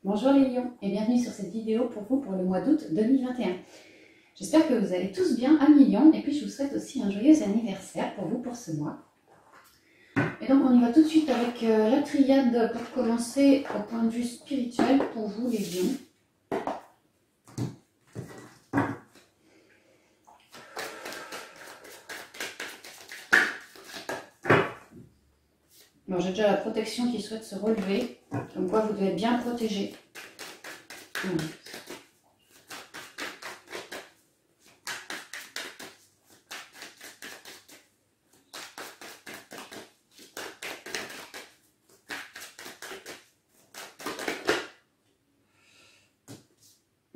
Bonjour les lions et bienvenue sur cette vidéo pour vous pour le mois d'août 2021. J'espère que vous allez tous bien amis lions et puis je vous souhaite aussi un joyeux anniversaire pour vous pour ce mois. Et donc on y va tout de suite avec la triade pour commencer au point de vue spirituel pour vous les lions. Bon, j'ai déjà la protection qui souhaite se relever, comme quoi vous devez être bien protégé.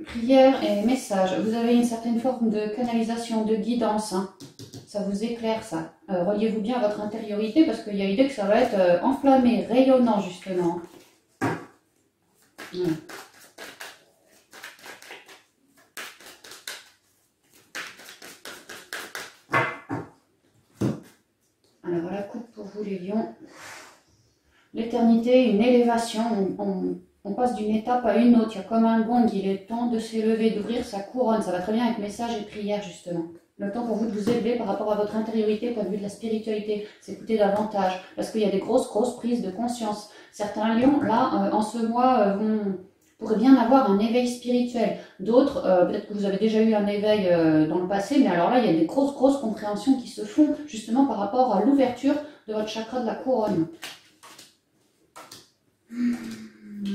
Prière et message, vous avez une certaine forme de canalisation, de guidance, hein. Ça vous éclaire ça. Reliez-vous bien à votre intériorité parce qu'il y a l'idée que ça va être enflammé, rayonnant justement. Alors voilà, coupe pour vous les lions. L'éternité, une élévation, on passe d'une étape à une autre, il y a comme un gong, il est temps de s'élever, d'ouvrir sa couronne, ça va très bien avec message et prière justement. Le temps pour vous de vous élever par rapport à votre intériorité, point de vue de la spiritualité, s'écouter davantage, parce qu'il y a des grosses prises de conscience. Certains lions, là, en ce mois, pourraient bien avoir un éveil spirituel. D'autres, peut-être que vous avez déjà eu un éveil dans le passé, mais alors là, il y a des grosses compréhensions qui se font justement par rapport à l'ouverture de votre chakra de la couronne.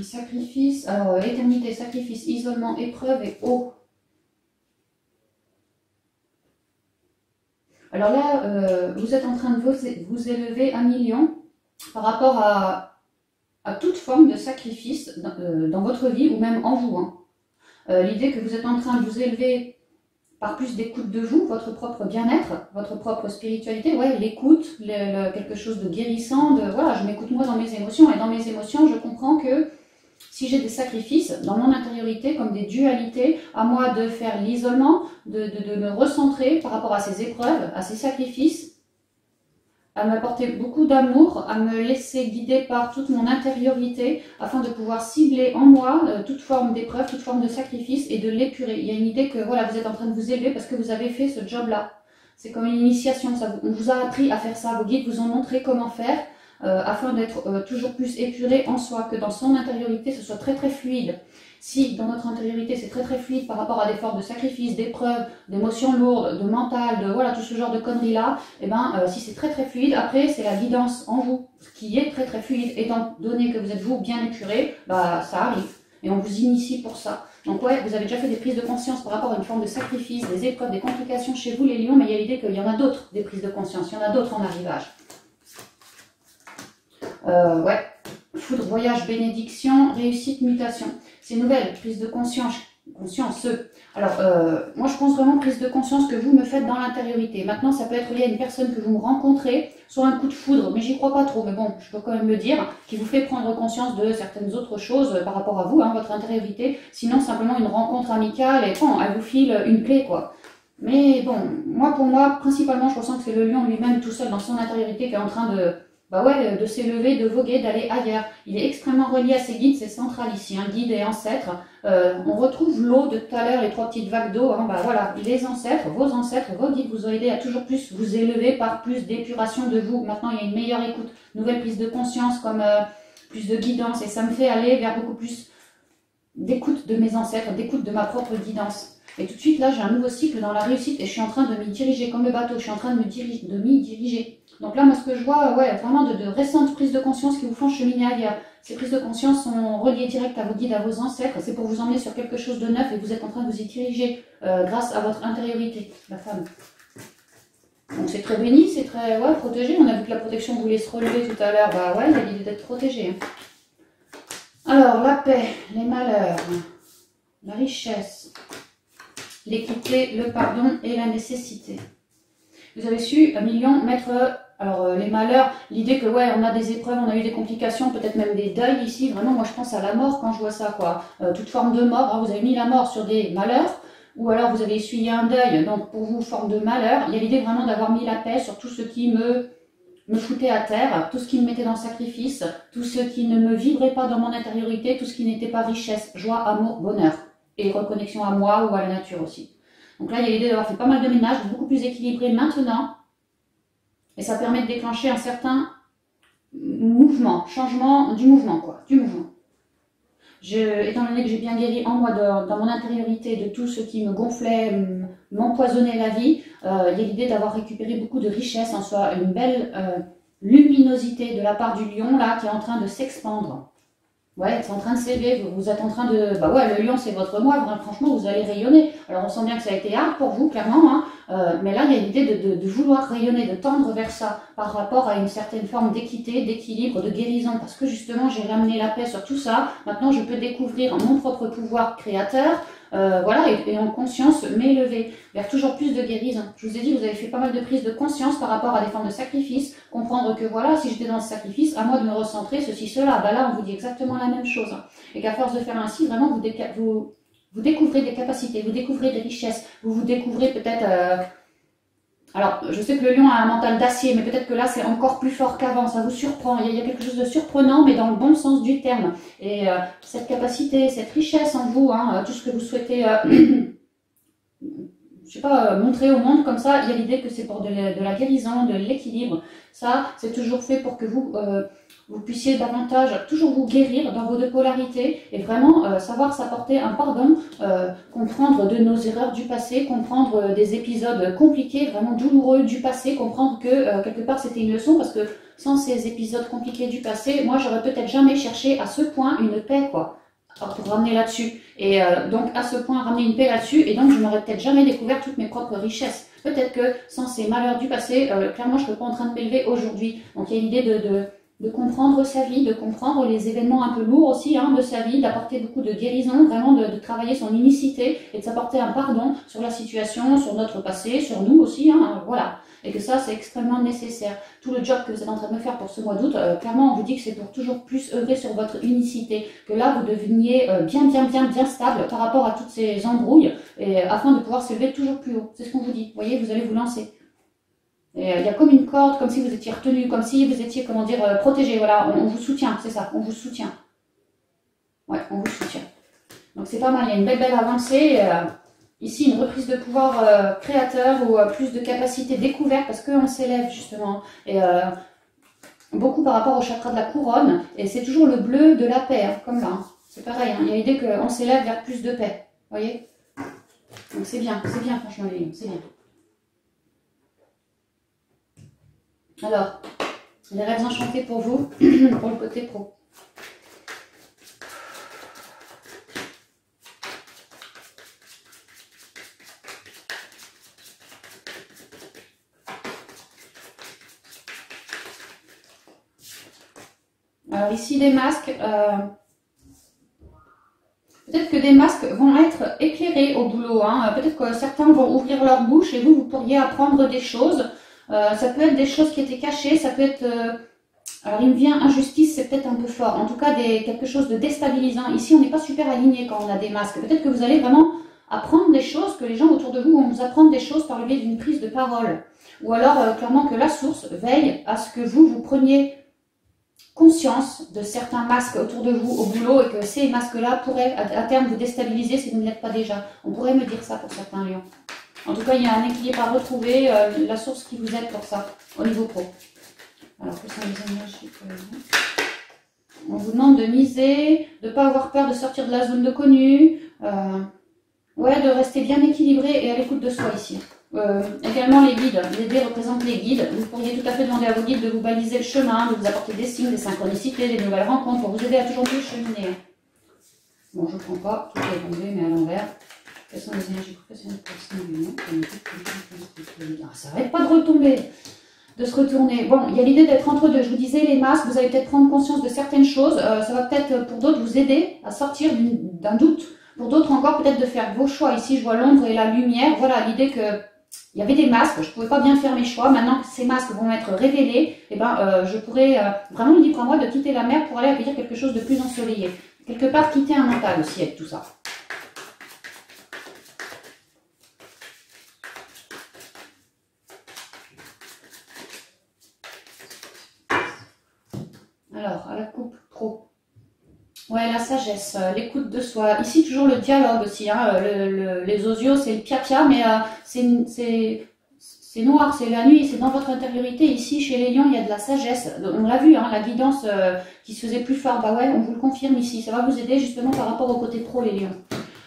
Sacrifice, alors éternité, sacrifice, isolement, épreuve et eau. Alors là, vous êtes en train de vous élever 1 million par rapport à toute forme de sacrifice dans votre vie ou même en vous. Hein. L'idée que vous êtes en train de vous élever par plus d'écoute de vous, votre propre bien-être, votre propre spiritualité, ouais, l'écoute, quelque chose de guérissant, voilà, je m'écoute moi dans mes émotions et dans mes émotions, je comprends que si j'ai des sacrifices dans mon intériorité, comme des dualités, à moi de faire l'isolement, de me recentrer par rapport à ces épreuves, à ces sacrifices, à m'apporter beaucoup d'amour, à me laisser guider par toute mon intériorité, afin de pouvoir cibler en moi toute forme d'épreuve, toute forme de sacrifice et de l'épurer. Il y a une idée que voilà, vous êtes en train de vous élever parce que vous avez fait ce job-là. C'est comme une initiation, on vous a appris à faire ça, vos guides vous ont montré comment faire, afin d'être toujours plus épuré en soi, que dans son intériorité, ce soit très fluide. Si dans notre intériorité, c'est très fluide par rapport à des formes de sacrifices, d'épreuves, d'émotions lourdes, de mental, de voilà, tout ce genre de conneries-là, et si c'est très fluide, après, c'est la guidance en vous qui est très fluide. Étant donné que vous êtes vous bien épuré, ça arrive. Et on vous initie pour ça. Donc ouais, vous avez déjà fait des prises de conscience par rapport à une forme de sacrifice, des épreuves, des complications chez vous les lions, mais il y a l'idée qu'il y en a d'autres, des prises de conscience, il y en a d'autres en arrivage. Ouais, foudre, voyage, bénédiction, réussite, mutation. C'est nouvelle, prise de conscience. Alors, moi je pense vraiment prise de conscience que vous me faites dans l'intériorité. Maintenant, ça peut être lié à une personne que vous me rencontrez, soit un coup de foudre, mais j'y crois pas trop, mais bon, je peux quand même le dire, qui vous fait prendre conscience de certaines autres choses par rapport à vous, hein, votre intériorité. Sinon, simplement une rencontre amicale et bon, elle vous file une clé, quoi. Mais bon, pour moi, principalement, je ressens que c'est le lion lui-même tout seul dans son intériorité qui est en train de s'élever, de voguer, d'aller ailleurs. Il est extrêmement relié à ses guides, c'est central ici, hein, guides et ancêtres. On retrouve l'eau de tout à l'heure, les 3 petites vagues d'eau, hein, voilà, les ancêtres, vos guides vous ont aidé à toujours plus vous élever par plus d'épuration de vous. Maintenant, il y a une meilleure écoute, nouvelle prise de conscience, comme plus de guidance, et ça me fait aller vers beaucoup plus d'écoute de mes ancêtres, d'écoute de ma propre guidance. Et tout de suite, là, j'ai un nouveau cycle dans la réussite et je suis en train de m'y diriger, comme le bateau, je suis en train de m'y diriger. Donc là, moi, ce que je vois, ouais, vraiment de récentes prises de conscience qui vous font cheminer ailleurs. Ces prises de conscience sont reliées direct à vos guides, à vos ancêtres. C'est pour vous emmener sur quelque chose de neuf et vous êtes en train de vous y diriger grâce à votre intériorité, la femme. Donc c'est très béni, c'est très protégé. On a vu que la protection voulait se relever tout à l'heure. Ouais, il y a l'idée d'être protégé. Hein. Alors, la paix, les malheurs, la richesse, l'équité, le pardon et la nécessité. Vous avez su, 1 million, mettre les malheurs, l'idée que ouais, on a des épreuves, on a eu des complications, peut-être même des deuils ici. Vraiment, moi je pense à la mort quand je vois ça, quoi. Toute forme de mort, hein, vous avez mis la mort sur des malheurs, ou alors vous avez essuyé un deuil, donc pour vous, forme de malheur. Il y a l'idée vraiment d'avoir mis la paix sur tout ce qui me me foutait à terre, tout ce qui me mettait dans le sacrifice, tout ce qui ne me vibrait pas dans mon intériorité, tout ce qui n'était pas richesse, joie, amour, bonheur et reconnexion à moi ou à la nature aussi. Donc là, il y a l'idée d'avoir fait pas mal de ménage, beaucoup plus équilibré maintenant, et ça permet de déclencher un certain mouvement, changement du mouvement, quoi, du mouvement. Étant donné que j'ai bien guéri en moi, dans mon intériorité, de tout ce qui me gonflait, m'empoisonnait la vie, il y a l'idée d'avoir récupéré beaucoup de richesse en soi, une belle luminosité de la part du lion là qui est en train de s'expandre. Ouais, c'est en train de s'élever, vous êtes en train de... Bah ouais, le lion c'est votre moi, hein, franchement vous allez rayonner. Alors on sent bien que ça a été hard pour vous, clairement, hein, mais là il y a l'idée de vouloir rayonner, de tendre vers ça, par rapport à une certaine forme d'équité, d'équilibre, de guérison, parce que justement j'ai ramené la paix sur tout ça, maintenant je peux découvrir mon propre pouvoir créateur, voilà, et en conscience m'élever vers toujours plus de guérison. Je vous ai dit, vous avez fait pas mal de prises de conscience par rapport à des formes de sacrifice, comprendre que voilà, si j'étais dans le sacrifice, à moi de me recentrer, ceci, cela. Bah là, on vous dit exactement la même chose. Hein. Et qu'à force de faire ainsi, vraiment, vous découvrez des capacités, vous découvrez des richesses, vous découvrez peut-être... Alors, je sais que le lion a un mental d'acier, mais peut-être que là, c'est encore plus fort qu'avant, ça vous surprend. Il y a quelque chose de surprenant, mais dans le bon sens du terme. Et cette capacité, cette richesse en vous, hein, tout ce que vous souhaitez... je sais pas, montrer au monde comme ça, il y a l'idée que c'est pour de la guérison, de l'équilibre. Ça, c'est toujours fait pour que vous puissiez davantage toujours vous guérir dans vos deux polarités et vraiment savoir s'apporter un pardon, comprendre de nos erreurs du passé, comprendre des épisodes compliqués, vraiment douloureux du passé, comprendre que quelque part c'était une leçon parce que sans ces épisodes compliqués du passé, moi j'aurais peut-être jamais cherché à ce point une paix, quoi. Pour ramener là-dessus. Et donc à ce point ramener une paix là-dessus, et donc je n'aurais peut-être jamais découvert toutes mes propres richesses. Peut-être que sans ces malheurs du passé, clairement je ne serais pas en train de m'élever aujourd'hui. Donc il y a l'idée de comprendre sa vie, de comprendre les événements un peu lourds aussi hein, de sa vie, d'apporter beaucoup de guérison, vraiment de travailler son unicité et de s'apporter un pardon sur la situation, sur notre passé, sur nous aussi, hein, voilà. Et que ça, c'est extrêmement nécessaire. Tout le job que vous êtes en train de me faire pour ce mois d'août, clairement, on vous dit que c'est pour toujours plus œuvrer sur votre unicité. Que là, vous deveniez bien stable par rapport à toutes ces embrouilles, et, afin de pouvoir s'élever toujours plus haut. C'est ce qu'on vous dit. Vous voyez, vous allez vous lancer. Et il y a comme une corde, comme si vous étiez retenu, comme si vous étiez, comment dire, protégé. Voilà, on vous soutient, c'est ça, on vous soutient. Ouais, on vous soutient. Donc c'est pas mal, il y a une belle avancée. Ici, une reprise de pouvoir créateur ou plus de capacité découverte parce qu'on s'élève justement. Et beaucoup par rapport au chakra de la couronne. Et c'est toujours le bleu de la paix, hein, comme là. Hein. C'est pareil, hein, il y a l'idée qu'on s'élève vers plus de paix. Vous voyez? Donc c'est bien franchement les lions, c'est bien. Alors, les rêves enchantés pour vous, pour le côté pro. Alors ici, les masques, peut-être que des masques vont être éclairés au boulot. Hein. Peut-être que certains vont ouvrir leur bouche et vous pourriez apprendre des choses. Ça peut être des choses qui étaient cachées, ça peut être... alors il me vient injustice, c'est peut-être un peu fort. En tout cas, quelque chose de déstabilisant. Ici, on n'est pas super aligné quand on a des masques. Peut-être que vous allez vraiment apprendre des choses, que les gens autour de vous vont vous apprendre des choses par le biais d'une prise de parole. Ou alors, clairement, que la source veille à ce que vous preniez conscience de certains masques autour de vous au boulot et que ces masques-là pourraient à terme vous déstabiliser si vous ne l'êtes pas déjà. On pourrait me dire ça pour certains lions. En tout cas, il y a un équilibre à retrouver, la source qui vous aide pour ça, au niveau pro. Alors, que sont les énergies pour les lions? On vous demande de miser, de ne pas avoir peur de sortir de la zone de connu, ouais, de rester bien équilibré et à l'écoute de soi ici. Également les guides, les dés représentent les guides. Vous pourriez tout à fait demander à vos guides de vous baliser le chemin, de vous apporter des signes, des synchronicités, des nouvelles rencontres pour vous aider à toujours mieux cheminer. Bon, je ne prends pas, tout est tombé, mais à l'envers. Quelles sont les énergies professionnelles pour le lion? Ça n'arrête pas de retomber, de se retourner. Bon, il y a l'idée d'être entre deux. Je vous disais, les masques, vous allez peut-être prendre conscience de certaines choses. Ça va peut-être, pour d'autres, vous aider à sortir d'un doute. Pour d'autres encore, peut-être de faire vos choix. Ici, je vois l'ombre et la lumière. Voilà, l'idée que il y avait des masques, je ne pouvais pas bien faire mes choix. Maintenant que ces masques vont être révélés, eh ben, je pourrais vraiment libre à moi de quitter la mer pour aller accueillir quelque chose de plus ensoleillé. Quelque part, quitter un mental aussi avec tout ça. ouais, la sagesse, l'écoute de soi. Ici, toujours le dialogue aussi. Hein, les osios, c'est le pia-pia, mais c'est noir, c'est la nuit, c'est dans votre intériorité. Ici, chez les lions, il y a de la sagesse. On l'a vu, hein, la guidance qui se faisait plus fort. Bah ouais, on vous le confirme ici. Ça va vous aider justement par rapport au côté pro, les lions.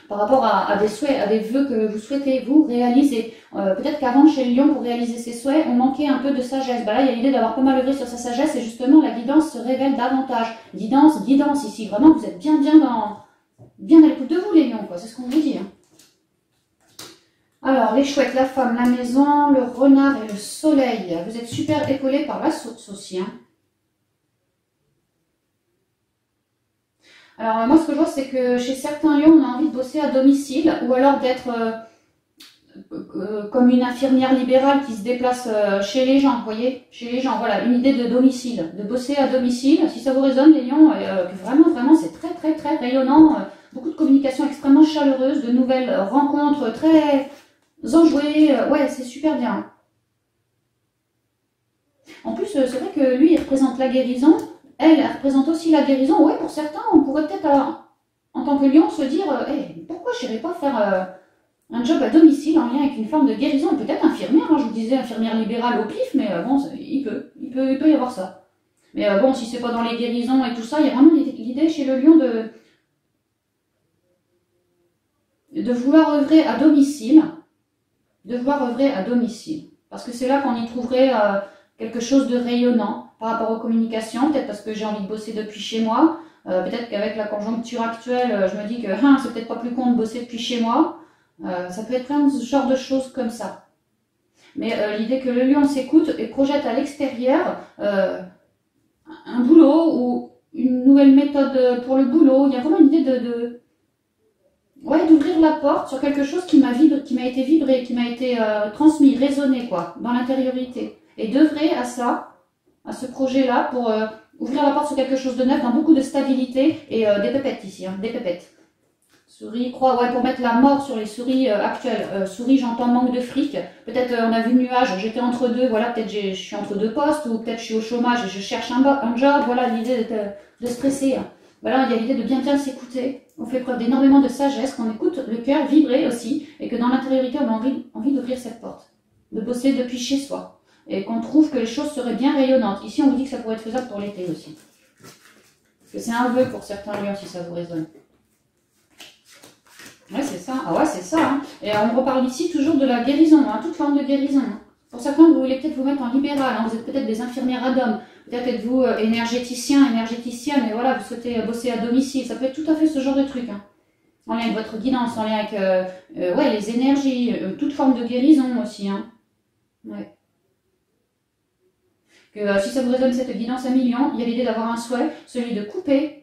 Par rapport à des souhaits, à des vœux que vous souhaitez vous réaliser. Peut-être qu'avant, chez le lion, pour réaliser ses souhaits, on manquait un peu de sagesse. Bah là, il y a l'idée d'avoir pas mal œuvré sur sa sagesse et justement, la guidance se révèle davantage. Guidance ici. Vraiment, vous êtes bien à l'écoute de vous, les lions, quoi. C'est ce qu'on vous dit. Hein. Alors, les chouettes, la femme, la maison, le renard et le soleil. Vous êtes super épaulés par la source aussi. Hein. Alors, moi, ce que je vois, c'est que chez certains lions, on a envie de bosser à domicile ou alors d'être comme une infirmière libérale qui se déplace chez les gens, vous voyez, chez les gens, voilà, une idée de domicile, de bosser à domicile. Si ça vous résonne, les lions, vraiment, c'est très rayonnant. Beaucoup de communication extrêmement chaleureuse, de nouvelles rencontres très enjouées. Ouais, c'est super bien. En plus, c'est vrai que lui, il représente la guérison. Elle représente aussi la guérison. Ouais, pour certains, on pourrait peut-être, en tant que lion, se dire pourquoi je n'irais pas faire un job à domicile en lien avec une forme de guérison, et peut-être infirmière, hein, je vous disais infirmière libérale au pif, mais bon, il peut y avoir ça. Mais bon, si c'est pas dans les guérisons et tout ça, il y a vraiment l'idée chez le lion de vouloir œuvrer à domicile, parce que c'est là qu'on y trouverait quelque chose de rayonnant par rapport aux communications, peut-être parce que j'ai envie de bosser depuis chez moi, peut-être qu'avec la conjoncture actuelle, je me dis que c'est peut-être pas plus con de bosser depuis chez moi. Ça peut être plein de genre de choses comme ça. Mais l'idée que le lion s'écoute et projette à l'extérieur un boulot ou une nouvelle méthode pour le boulot, il y a vraiment une idée ouais, d'ouvrir la porte sur quelque chose qui m'a été vibré, qui m'a été transmis, résonné quoi, dans l'intériorité. Et d'œuvrer à ça, à ce projet-là pour ouvrir la porte sur quelque chose de neuf, dans beaucoup de stabilité et des pépettes ici, hein, des pépettes. Souris, croix, ouais, pour mettre la mort sur les souris actuelles. Souris, j'entends manque de fric. Peut-être on a vu nuage, j'étais entre deux, voilà, peut-être je suis entre deux postes, ou peut-être je suis au chômage et je cherche un job, voilà, l'idée de stresser. Voilà, il y a l'idée de bien s'écouter. On fait preuve d'énormément de sagesse, qu'on écoute le cœur vibrer aussi, et que dans l'intériorité, on a envie d'ouvrir cette porte, de bosser depuis chez soi, et qu'on trouve que les choses seraient bien rayonnantes. Ici, on vous dit que ça pourrait être faisable pour l'été aussi. Parce que c'est un vœu pour certains lions, si ça vous résonne. Ouais, c'est ça. Ah ouais, c'est ça. Hein. Et on reparle ici toujours de la guérison, hein, toute forme de guérison. Hein. Pour certains, vous voulez peut-être vous mettre en libéral. Hein. Vous êtes peut-être des infirmières ad hoc. Peut-être êtes-vous énergéticienne, et voilà, vous souhaitez bosser à domicile. Ça peut être tout à fait ce genre de truc. Hein. En lien avec votre guidance, en lien avec ouais, les énergies, toute forme de guérison aussi. Hein. Ouais. Que si ça vous résonne cette guidance à millions, il y a l'idée d'avoir un souhait, celui de couper.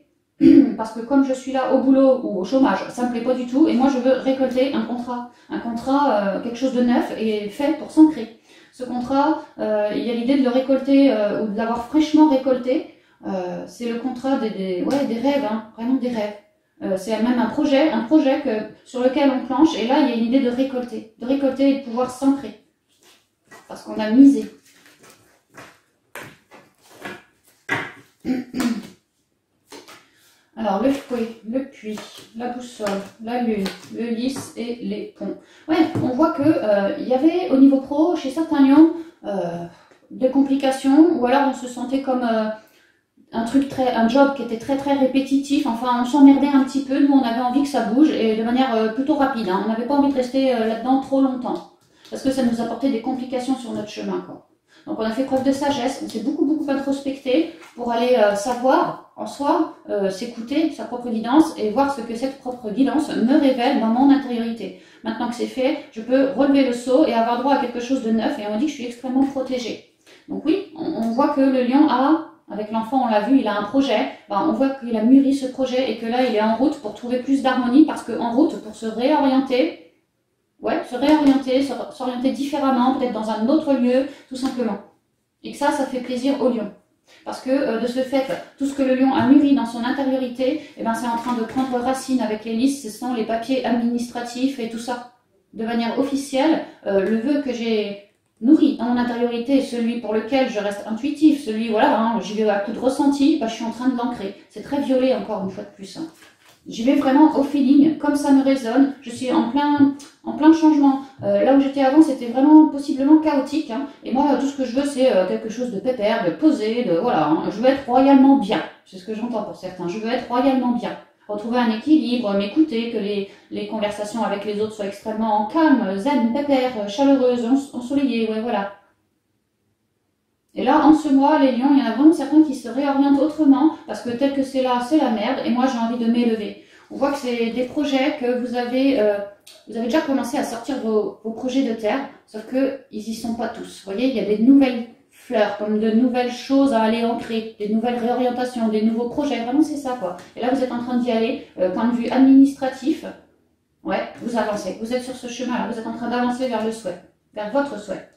Parce que comme je suis là au boulot ou au chômage, ça me plaît pas du tout et moi je veux récolter un contrat, quelque chose de neuf et fait pour s'ancrer. Ce contrat, il y a l'idée de le récolter ou de l'avoir fraîchement récolté. C'est le contrat des rêves, hein, vraiment des rêves. C'est même un projet sur lequel on planche et là il y a une idée de récolter et de pouvoir s'ancrer parce qu'on a misé. Alors, le fouet, le puits, la boussole, la lune, le lys et les ponts. Ouais, on voit que il y avait au niveau pro, chez certains lions, des complications, ou alors on se sentait comme un job qui était très répétitif. Enfin, on s'emmerdait un petit peu. Nous, on avait envie que ça bouge et de manière plutôt rapide. Hein. On n'avait pas envie de rester là-dedans trop longtemps parce que ça nous apportait des complications sur notre chemin, quoi. Donc on a fait preuve de sagesse, on s'est beaucoup introspecté pour aller savoir en soi, s'écouter sa propre guidance et voir ce que cette propre guidance me révèle dans mon intériorité. Maintenant que c'est fait, je peux relever le seau et avoir droit à quelque chose de neuf et on dit que je suis extrêmement protégée. Donc oui, on voit que le lion avec l'enfant on l'a vu, il a un projet, on voit qu'il a mûri ce projet et que là il est en route pour trouver plus d'harmonie parce qu'en route pour se réorienter, s'orienter différemment, peut-être dans un autre lieu, tout simplement. Et que ça fait plaisir au lion. Parce que de ce fait, tout ce que le lion a mûri dans son intériorité, c'est en train de prendre racine avec les listes, ce sont les papiers administratifs et tout ça. De manière officielle, le vœu que j'ai nourri dans mon intériorité, celui pour lequel je reste intuitif, celui, voilà, hein, j'y vais à coup de ressenti, bah, je suis en train de l'ancrer. C'est très violet, encore une fois de plus. Hein. J'y vais vraiment au feeling, comme ça me résonne. Je suis en plein changement. Là où j'étais avant, c'était vraiment possiblement chaotique. Hein. Et moi, tout ce que je veux, c'est quelque chose de pépère, de posé, de voilà. Hein. Je veux être royalement bien. C'est ce que j'entends pour certains. Je veux être royalement bien. Retrouver un équilibre, m'écouter, que les conversations avec les autres soient extrêmement calmes, zen, pépère, chaleureuses, ensoleillées, ouais, voilà. Et là, en ce mois, les lions, il y en a vraiment certains qui se réorientent autrement, parce que tel que c'est là, c'est la merde, et moi j'ai envie de m'élever. On voit que c'est des projets que vous avez déjà commencé à sortir vos projets de terre, sauf qu'ils n'y sont pas tous. Vous voyez, il y a des nouvelles fleurs, comme de nouvelles choses à aller ancrer, des nouvelles réorientations, des nouveaux projets, vraiment c'est ça quoi. Et là, vous êtes en train d'y aller, point de vue administratif, ouais, vous avancez, vous êtes sur ce chemin-là, vous êtes en train d'avancer vers le souhait, vers votre souhait.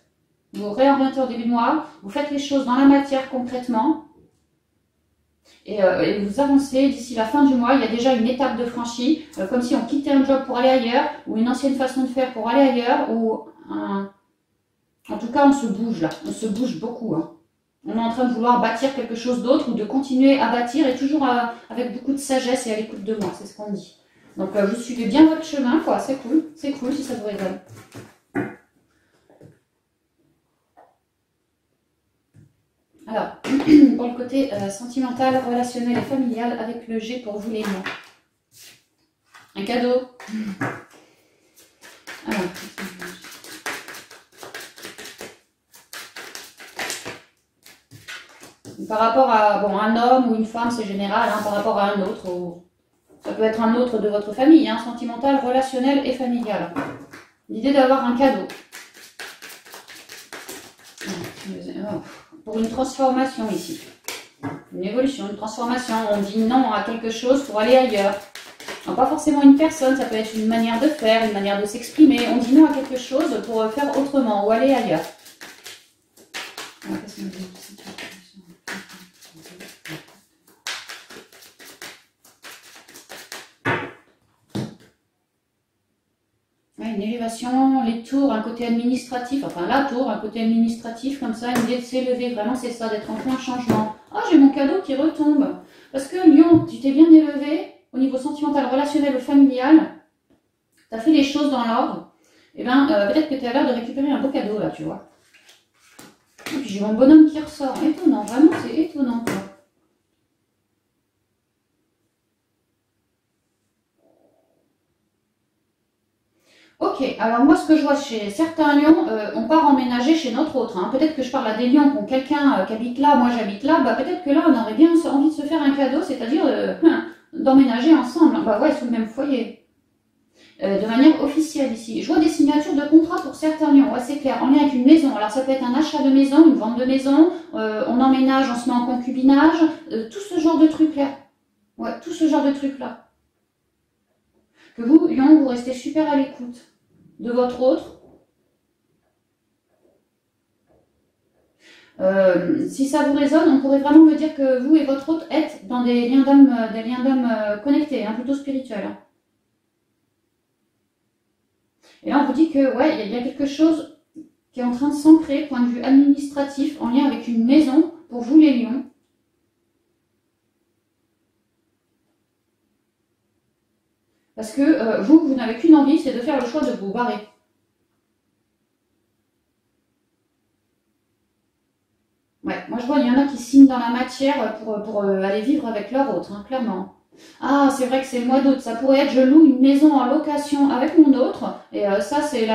Vous réorientez au début de mois, vous faites les choses dans la matière concrètement et vous avancez d'ici la fin du mois. Il y a déjà une étape de franchie, comme si on quittait un job pour aller ailleurs ou une ancienne façon de faire pour aller ailleurs ou en tout cas on se bouge là, on se bouge beaucoup. Hein. On est en train de vouloir bâtir quelque chose d'autre ou de continuer à bâtir et toujours avec beaucoup de sagesse et à l'écoute de moi, c'est ce qu'on dit. Donc vous suivez bien votre chemin quoi, c'est cool si ça vous résonne. Alors, pour le côté sentimental, relationnel et familial, avec le G pour vous les lions. Un cadeau. Alors, par rapport à bon, un homme ou une femme, c'est général, hein, par rapport à un autre, ça peut être un autre de votre famille, hein, sentimental, relationnel et familial. L'idée d'avoir un cadeau. Pour une transformation ici. Une évolution, une transformation. On dit non à quelque chose pour aller ailleurs. Alors, pas forcément une personne, ça peut être une manière de faire, une manière de s'exprimer. On dit non à quelque chose pour faire autrement ou aller ailleurs. Une élévation, les tours, un côté administratif, enfin la tour, un côté administratif comme ça, une idée de s'élever, vraiment c'est ça, d'être en plein changement. Ah, j'ai mon cadeau qui retombe. Parce que Lion, tu t'es bien élevé au niveau sentimental, relationnel ou familial, tu as fait les choses dans l'ordre, et bien peut-être que tu as l'air de récupérer un beau cadeau là, tu vois. Et puis j'ai mon bonhomme qui ressort, étonnant, vraiment c'est étonnant quoi. Ok, alors moi ce que je vois chez certains lions, on part emménager chez notre autre. Hein. Peut-être que je parle à des lions qui ont quelqu'un qui habite là, moi j'habite là, bah peut-être que là on aurait bien envie de se faire un cadeau, c'est-à-dire d'emménager ensemble, hein. Bah ouais, sous le même foyer. De manière officielle ici. Je vois des signatures de contrat pour certains lions, ouais c'est clair, en lien avec une maison. Alors ça peut être un achat de maison, une vente de maison, on emménage, on se met en concubinage, tout ce genre de trucs là. Ouais, tout ce genre de trucs là. Que vous, lion, vous restez super à l'écoute de votre autre. Si ça vous résonne, on pourrait vraiment me dire que vous et votre autre êtes dans des liens d'âme connectés, hein, plutôt spirituels. Hein. Et là, on vous dit que ouais, il y a quelque chose qui est en train de s'ancrer, point de vue administratif, en lien avec une maison pour vous les lions. Parce que vous n'avez qu'une envie, c'est de faire le choix de vous barrer. Ouais, moi je vois, il y en a qui signent dans la matière pour aller vivre avec leur autre, hein, clairement. Ah, c'est vrai que c'est le mois d'août, ça pourrait être je loue une maison en location avec mon autre, et ça c'est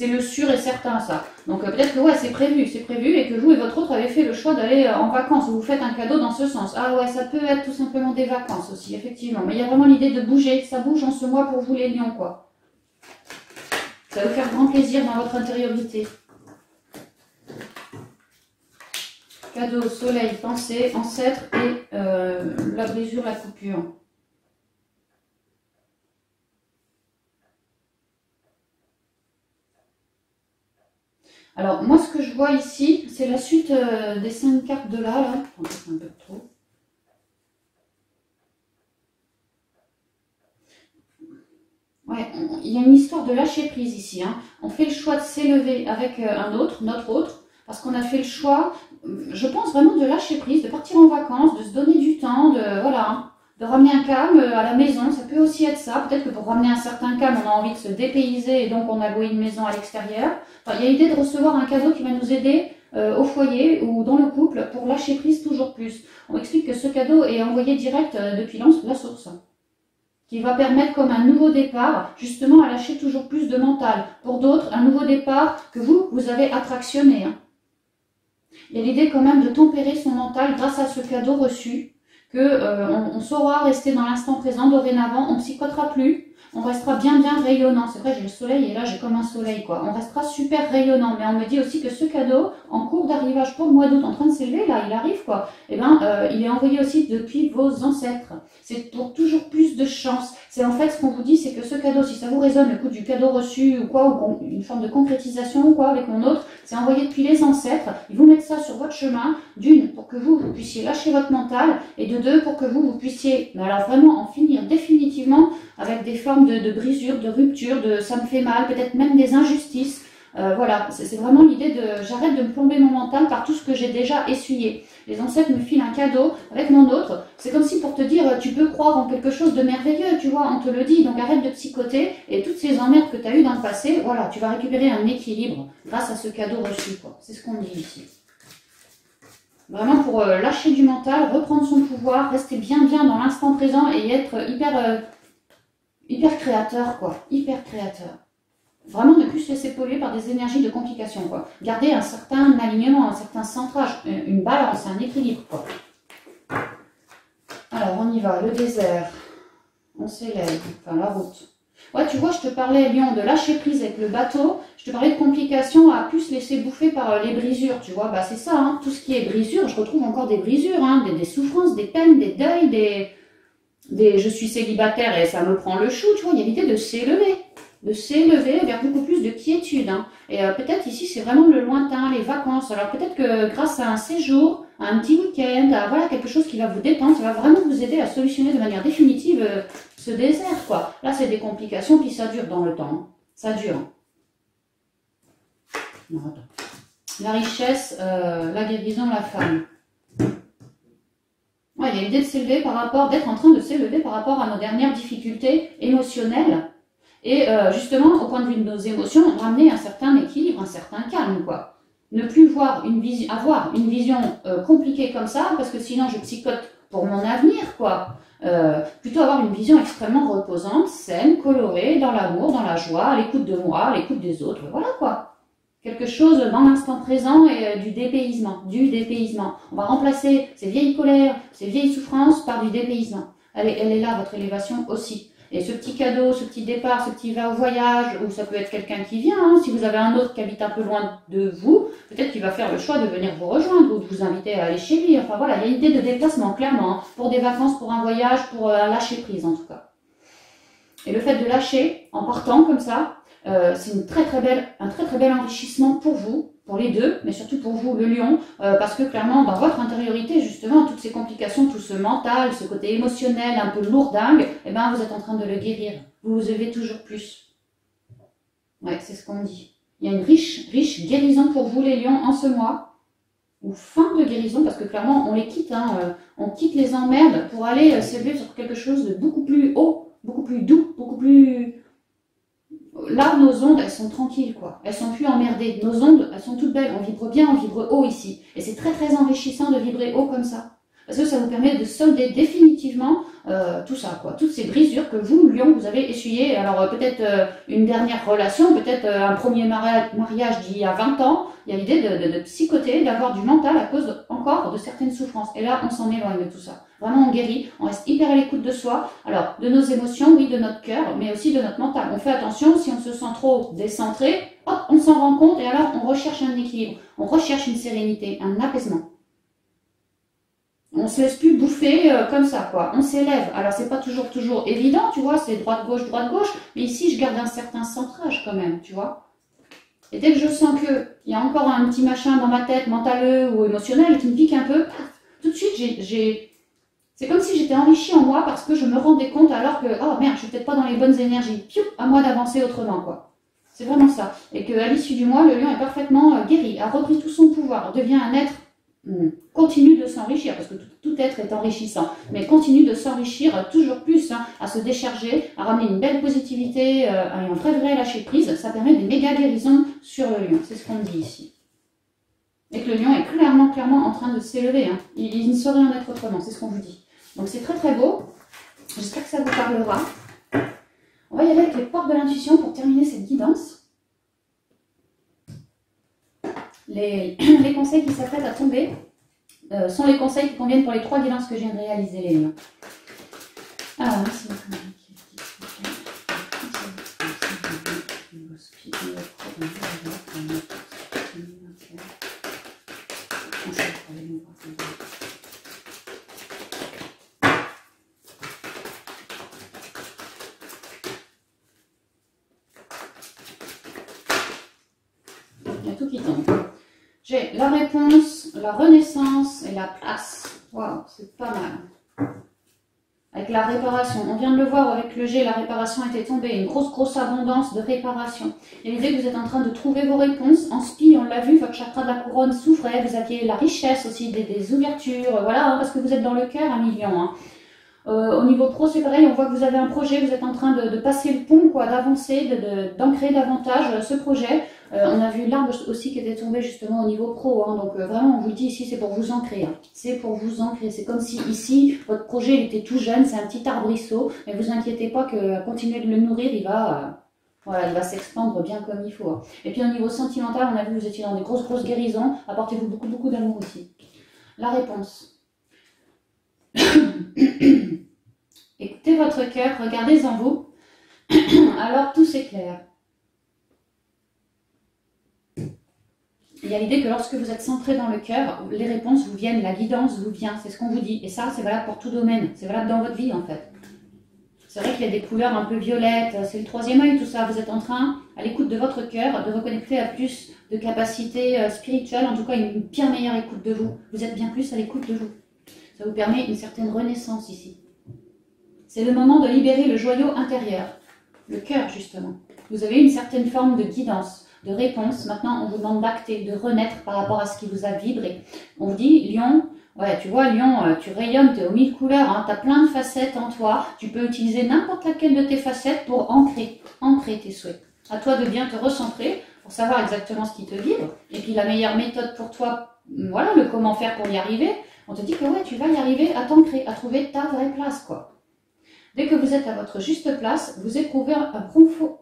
le sûr et certain ça. Donc peut-être que ouais, c'est prévu, et que vous et votre autre avez fait le choix d'aller en vacances, ou vous faites un cadeau dans ce sens. Ah ouais, ça peut être tout simplement des vacances aussi, effectivement. Mais il y a vraiment l'idée de bouger, ça bouge en ce mois pour vous les lions, quoi. Ça va vous faire grand plaisir dans votre intériorité. Cadeau, soleil, pensée, ancêtre et la brisure, la coupure. Alors, moi, ce que je vois ici, c'est la suite des 5 cartes de là. Attendez, c'est un peu trop. Ouais, il y a une histoire de lâcher prise ici. Hein. On fait le choix de s'élever avec un autre, notre autre, parce qu'on a fait le choix, je pense vraiment de lâcher prise, de partir en vacances, de se donner du temps, de voilà, hein, de ramener un calme à la maison. Ça peut aussi être ça. Peut-être que pour ramener un certain calme, on a envie de se dépayser et donc on a loué une maison à l'extérieur. Enfin, il y a l'idée de recevoir un cadeau qui va nous aider au foyer ou dans le couple pour lâcher prise toujours plus. On explique que ce cadeau est envoyé direct depuis la source, qui va permettre comme un nouveau départ, justement à lâcher toujours plus de mental. Pour d'autres, un nouveau départ que vous avez attractionné. Hein. Il y a l'idée quand même de tempérer son mental grâce à ce cadeau reçu, que on saura rester dans l'instant présent dorénavant, on ne psychotera plus, on restera bien rayonnant. C'est vrai, j'ai le soleil et là j'ai comme un soleil quoi. On restera super rayonnant, mais on me dit aussi que ce cadeau, en cours d'arrivage pour le mois d'août, en train de s'élever, là il arrive quoi, et il est envoyé aussi depuis vos ancêtres. C'est pour toujours plus de chance. C'est en fait ce qu'on vous dit, c'est que ce cadeau, si ça vous résonne, le coup du cadeau reçu ou quoi, ou une forme de concrétisation ou quoi avec mon autre, c'est envoyé depuis les ancêtres. Ils vous mettent ça sur votre chemin, d'une, pour que vous puissiez lâcher votre mental, et de deux, pour que vous puissiez, mais alors vraiment en finir définitivement avec des formes de brisures, de ruptures, de ça me fait mal, peut-être même des injustices. Voilà, c'est vraiment l'idée de j'arrête de me plomber mon mental par tout ce que j'ai déjà essuyé. Les ancêtres me filent un cadeau avec mon autre. C'est comme si pour te dire tu peux croire en quelque chose de merveilleux, tu vois, on te le dit, donc arrête de psychoter et toutes ces emmerdes que tu as eues dans le passé, voilà, tu vas récupérer un équilibre grâce à ce cadeau reçu, quoi. C'est ce qu'on dit ici. Vraiment pour lâcher du mental, reprendre son pouvoir, rester bien dans l'instant présent et être hyper créateur, quoi, hyper créateur. Vraiment ne plus se laisser polluer par des énergies de complication, quoi. Garder un certain alignement, un certain centrage, une balance, un équilibre, quoi. Alors, on y va, le désert. On s'élève, enfin la route. Ouais, tu vois, je te parlais, Lyon, de lâcher prise avec le bateau. Je te parlais de complications à plus se laisser bouffer par les brisures, tu vois. Bah, c'est ça, hein. Tout ce qui est brisure, je retrouve encore des brisures, hein, des souffrances, des peines, des deuils, des je suis célibataire et ça me prend le chou, tu vois. Il y a l'idée de s'élever vers beaucoup plus de quiétude. Hein. Et peut-être ici, c'est vraiment le lointain, les vacances. Alors peut-être que grâce à un séjour, à un petit week-end, à voilà, quelque chose qui va vous détendre, ça va vraiment vous aider à solutionner de manière définitive ce désert, quoi. Là, c'est des complications, puis ça dure dans le temps. Hein. Ça dure. Non, attends. La richesse, la guérison, la femme. Ouais, il y a l'idée de s'élever par rapport, d'être en train de s'élever par rapport à nos dernières difficultés émotionnelles. Et justement, au point de vue de nos émotions, ramener un certain équilibre, un certain calme, quoi. Ne plus avoir une vision compliquée comme ça, parce que sinon je psychote pour mon avenir, quoi. Plutôt avoir une vision extrêmement reposante, saine, colorée, dans l'amour, dans la joie, à l'écoute de moi, à l'écoute des autres, voilà quoi. Quelque chose dans l'instant présent et du dépaysement. On va remplacer ces vieilles colères, ces vieilles souffrances par du dépaysement. Elle est là, votre élévation aussi. Et ce petit cadeau, ce petit départ, ce petit voyage, ou ça peut être quelqu'un qui vient, hein, si vous avez un autre qui habite un peu loin de vous, peut-être qu'il va faire le choix de venir vous rejoindre ou de vous inviter à aller chez lui. Enfin voilà, il y a une idée de déplacement, clairement, hein, pour des vacances, pour un voyage, pour un lâcher prise en tout cas. Et le fait de lâcher, en partant comme ça, c'est un très très bel enrichissement pour vous, pour les deux, mais surtout pour vous, le lion, parce que clairement, dans votre intériorité, justement, toutes ces complications, tout ce mental, ce côté émotionnel, un peu lourdingue, eh ben, vous êtes en train de le guérir. Vous vous élevez toujours plus. Ouais, c'est ce qu'on dit. Il y a une riche guérison pour vous, les lions, en ce mois, ou fin de guérison, parce que clairement, on les quitte, hein, on quitte les emmerdes pour aller s'élever sur quelque chose de beaucoup plus haut, beaucoup plus doux, beaucoup plus... Là, nos ondes, elles sont tranquilles, quoi. Elles sont plus emmerdées. Nos ondes, elles sont toutes belles. On vibre bien, on vibre haut ici. Et c'est très, très enrichissant de vibrer haut comme ça. Parce que ça vous permet de solder définitivement tout ça, quoi. Toutes ces brisures que vous, Lion, vous avez essuyées. Alors, peut-être une dernière relation, peut-être un premier mariage d'il y a 20 ans. Il y a l'idée de psychoter, d'avoir du mental à cause encore de certaines souffrances. Et là, on s'en éloigne de tout ça. Vraiment, on guérit, on reste hyper à l'écoute de soi. Alors, de nos émotions, oui, de notre cœur, mais aussi de notre mental. On fait attention, si on se sent trop décentré, hop, on s'en rend compte et alors on recherche un équilibre. On recherche une sérénité, un apaisement. On se laisse plus bouffer comme ça, quoi. On s'élève. Alors, c'est pas toujours évident, tu vois, c'est droite-gauche, mais ici, je garde un certain centrage quand même, tu vois. Et dès que je sens qu'il y a encore un petit machin dans ma tête, mentaleux ou émotionnel, qui me pique un peu, tout de suite, C'est comme si j'étais enrichie en moi parce que je me rendais compte alors que, oh merde, je suis peut-être pas dans les bonnes énergies. Piou, à moi d'avancer autrement, quoi. C'est vraiment ça. Et qu'à l'issue du mois, le lion est parfaitement guéri, a repris tout son pouvoir, devient un être, continue de s'enrichir, parce que tout être est enrichissant, mais continue de s'enrichir toujours plus, hein, à se décharger, à ramener une belle positivité, un vrai lâcher prise. Ça permet des méga guérisons sur le lion. C'est ce qu'on dit ici. Et que le lion est clairement en train de s'élever. Hein. Il ne saurait en être autrement, c'est ce qu'on vous dit. Donc c'est très beau. J'espère que ça vous parlera. On va y aller avec les portes de l'intuition pour terminer cette guidance. Les conseils qui s'apprêtent à tomber sont les conseils qui conviennent pour les 3 guidances que je viens de réaliser, les lions. Alors, merci. Il y a tout qui tombe. J'ai la réponse, la renaissance et la place. Waouh, c'est pas mal. Avec la réparation, on vient de le voir avec le G, la réparation était tombée, une grosse abondance de réparation. Et l'idée que vous êtes en train de trouver vos réponses. En spi, on l'a vu, votre chakra de la couronne s'ouvrait, vous aviez la richesse aussi, des ouvertures, voilà, hein, parce que vous êtes dans le cœur, 1 million. Hein. Au niveau pro, c'est pareil, on voit que vous avez un projet, vous êtes en train de passer le pont, quoi, d'avancer, d'ancrer davantage ce projet. On a vu l'arbre aussi qui était tombé justement au niveau pro, hein, donc vraiment on vous le dit ici, c'est pour vous ancrer, hein. C'est pour vous ancrer, c'est comme si ici, votre projet il était tout jeune, c'est un petit arbrisseau, mais vous inquiétez pas que continuer de le nourrir, il va s'expandre bien comme il faut. Hein. Et puis au niveau sentimental, on a vu que vous étiez dans des grosses guérisons, apportez-vous beaucoup d'amour aussi. La réponse. Écoutez votre cœur, regardez en vous, alors tout s'éclaire. Il y a l'idée que lorsque vous êtes centré dans le cœur, les réponses vous viennent, la guidance vous vient, c'est ce qu'on vous dit. Et ça, c'est valable pour tout domaine, c'est valable dans votre vie en fait. C'est vrai qu'il y a des couleurs un peu violettes, c'est le 3e œil, tout ça. Vous êtes en train, à l'écoute de votre cœur, de reconnecter à plus de capacités spirituelles, en tout cas une bien meilleure écoute de vous. Vous êtes bien plus à l'écoute de vous. Ça vous permet une certaine renaissance ici. C'est le moment de libérer le joyau intérieur, le cœur justement. Vous avez une certaine forme de guidance, de réponse. Maintenant, on vous demande d'acter, de renaître par rapport à ce qui vous a vibré. On vous dit, Lion, ouais, tu vois, Lion, tu rayonnes, tu es aux 1000 couleurs, hein, tu as plein de facettes en toi. Tu peux utiliser n'importe laquelle de tes facettes pour ancrer tes souhaits. À toi de bien te recentrer pour savoir exactement ce qui te vibre. Et puis la meilleure méthode pour toi, voilà, le comment faire pour y arriver. On te dit que ouais, tu vas y arriver à t'ancrer, à trouver ta vraie place, quoi. Dès que vous êtes à votre juste place, vous éprouvez un profond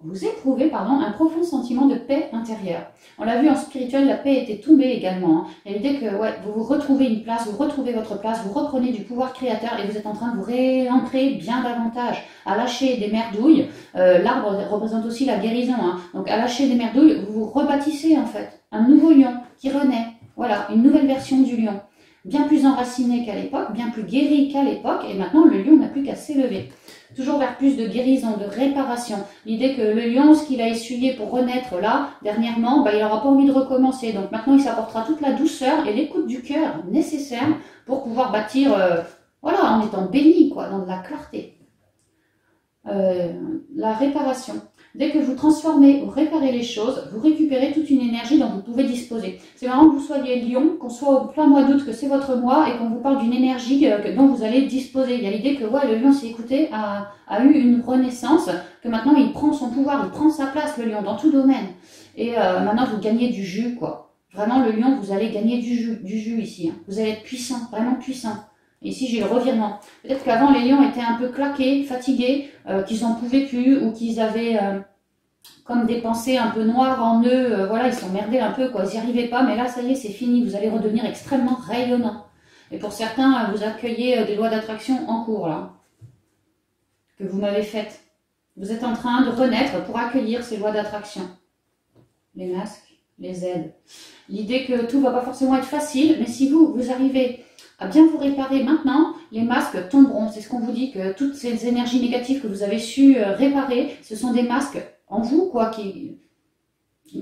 sentiment de paix intérieure. On l'a vu en spirituel, la paix était tombée également. Hein. Et l'idée que ouais, vous retrouvez une place, vous retrouvez votre place, vous reprenez du pouvoir créateur et vous êtes en train de vous réancrer bien davantage, à lâcher des merdouilles. L'arbre représente aussi la guérison. Hein. Donc à lâcher des merdouilles, vous vous rebâtissez en fait. Un nouveau lion qui renaît. Voilà, une nouvelle version du lion. Bien plus enraciné qu'à l'époque, bien plus guéri qu'à l'époque, et maintenant le lion n'a plus qu'à s'élever. Toujours vers plus de guérison, de réparation. L'idée que le lion, ce qu'il a essuyé pour renaître là, dernièrement, il n'aura pas envie de recommencer. Donc maintenant, il s'apportera toute la douceur et l'écoute du cœur nécessaire pour pouvoir bâtir, voilà, en étant béni, quoi, dans de la clarté. La réparation. Dès que vous transformez ou réparez les choses, vous récupérez toute une énergie dont vous pouvez disposer. C'est marrant que vous soyez lion, qu'on soit au plein mois d'août, que c'est votre mois et qu'on vous parle d'une énergie dont vous allez disposer. Il y a l'idée que ouais, le lion s'est écouté, a eu une renaissance, que maintenant il prend son pouvoir, il prend sa place, le lion, dans tout domaine. Et maintenant vous gagnez du jus, quoi. Vraiment, le lion, vous allez gagner du jus ici. Hein. Vous allez être puissant, vraiment puissant. Ici, j'ai le revirement. Peut-être qu'avant, les lions étaient un peu claqués, fatigués, qu'ils n'en pouvaient plus ou qu'ils avaient comme des pensées un peu noires en eux. Voilà, ils s'emmerdaient un peu, quoi. Ils n'y arrivaient pas, mais là, ça y est, c'est fini. Vous allez redevenir extrêmement rayonnant. Et pour certains, vous accueillez des lois d'attraction en cours, là, que vous m'avez faites. Vous êtes en train de renaître pour accueillir ces lois d'attraction. Les masques, les aides. L'idée que tout ne va pas forcément être facile, mais si vous arrivez à bien vous réparer maintenant, les masques tomberont. C'est ce qu'on vous dit, que toutes ces énergies négatives que vous avez su réparer, ce sont des masques en vous, quoi,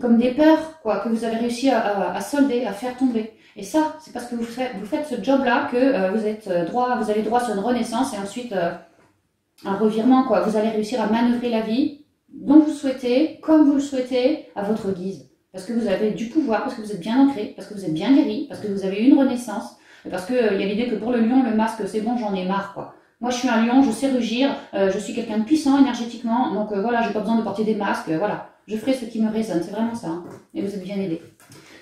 comme des peurs, quoi, que vous avez réussi à solder, à faire tomber. Et ça, c'est parce que vous faites ce job-là que vous allez droit sur une renaissance et ensuite un revirement, quoi. Vous allez réussir à manœuvrer la vie dont vous souhaitez, comme vous le souhaitez, à votre guise. Parce que vous avez du pouvoir, parce que vous êtes bien ancré, parce que vous êtes bien guéri, parce que vous avez eu une renaissance, et parce qu'il y a l'idée que pour le lion, le masque, c'est bon, j'en ai marre, quoi. Moi, je suis un lion, je sais rugir, je suis quelqu'un de puissant énergétiquement, donc voilà, j'ai pas besoin de porter des masques, voilà. Je ferai ce qui me résonne, c'est vraiment ça, hein. Et vous êtes bien aidés.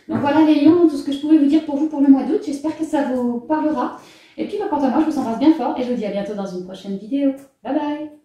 Donc voilà les lions, tout ce que je pouvais vous dire pour vous pour le mois d'août, j'espère que ça vous parlera. Et puis, quant à moi, je vous embrasse bien fort et je vous dis à bientôt dans une prochaine vidéo. Bye bye!